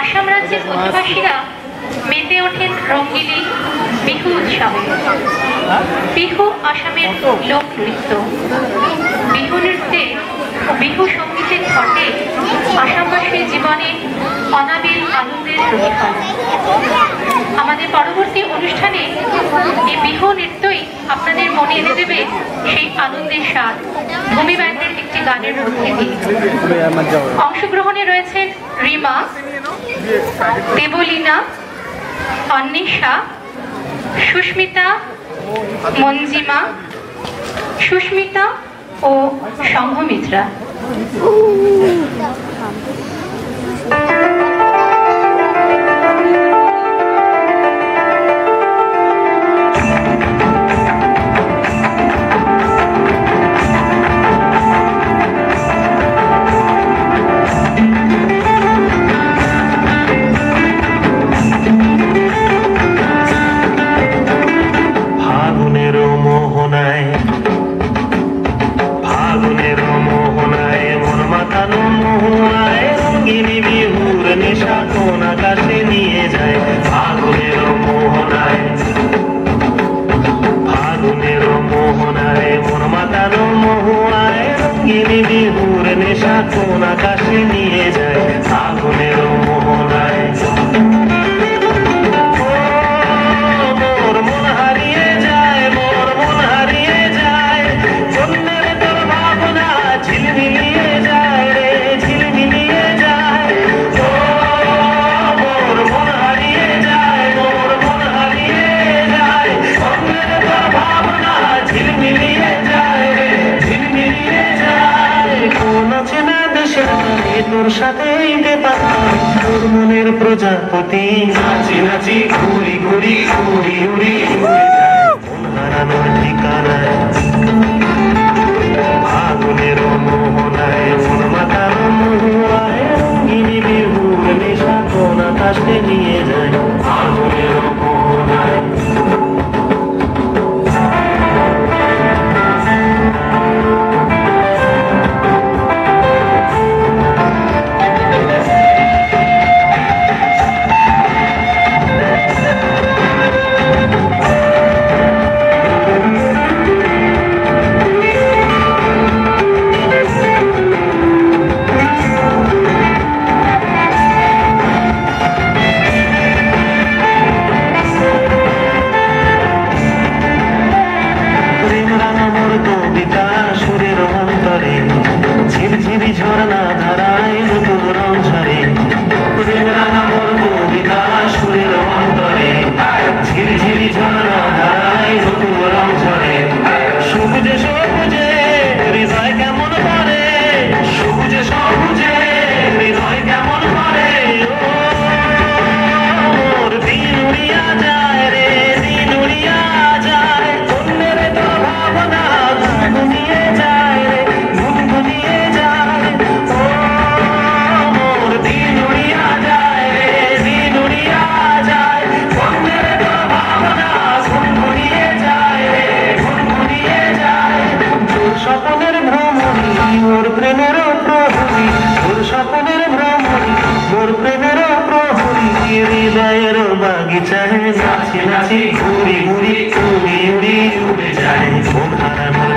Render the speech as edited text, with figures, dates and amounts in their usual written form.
আসাম রাজ্যের অধিবাসীরা মেতে ওঠেন রঙ্গিনী বিহু উৎসবে। বিহু আসামের লোক নৃত্য। বিহু নৃত্যে ও বিহু সঙ্গীতের ঘটে আসামবাসীর জীবনে অনাবিল আনন্দের প্রতিফলন। আমাদের পরবর্তী অনুষ্ঠানে এই বিহু নৃত্যই আপনাদের মনে এনে দেবে সেই আনন্দের স্বাদ ভূমি ব্যান্ডের একটি গানের মধ্যে দিয়ে। অংশগ্রহণে রয়েছেন রিমা, দেবলীনা, অন্বেষা, সুস্মিতা, মঞ্জিমা, সুস্মিতা ও সংঘমিত্রা। আকাশে নিয়ে যায় ফাগুনের মোহনায়। মোর মন হারিয়ে যায়, মোর মন হারিয়ে যায়, চন্দ্রের তোর ভাবনা ঝিলমিলিয়ে যায় রে, ঝিলমিলিয়ে যায়। মোর মন হারিয়ে যায়, মোর মন হারিয়ে যায়, চন্দ্রের তোর ভাবনা ঝিলমিলিয়ে যায় রে, ঝিলমিলিয়ে যায়। কোন আছে না তোর সাথে তোর মনের প্রজাপতি নাচি নাচি ঘুরি ঘুরি উড়ি উড়ি উড়ে যায় মন হারানোর ঠিকানায়। ফাগুনের মোহনায় মন মাতার মোহনায় রঙিনী বিহুর নেশা কোন আকাশে নিয়ে যায় ফাগুনের মোহনায়। ঝিরঝিরি ঝর্ণা ধারায় নতুন রং ঝরে, কবিতা সুরের অন্তরে ঝিরঝিরি ঝর্ণা ধারায় নতুন রং ঝরে। সবুজে সবুজে হৃদয় কেমন করে, সবুজে সবুজে হৃদয় কেমন করে। ওর দিন উড়িয়া যায় রে, দিন উড়িয়া যায়, অন্যের তো ভাবনা গুনগুনিয়ে যায় রে, গুনগুনিয়ে যায়। মোর দিন উড়িয়া যায় রে, দিন উড়িয়া যায়, অন্যের তো ভাবনা গুনগুনিয়ে যায় রে, গুনগুনিয়ে যায়। তোর স্বপ্নের ভ্রমণী মোর প্রেমের প্রহরী, তোর স্বপ্নের ভ্রমণী মোর প্রেমের প্রহরী, হৃদয়ের বাগিচায় নাচি নাচি ঘুরি ঘুরি উড়ি উড়ি উড়ে যায় মন হারানোর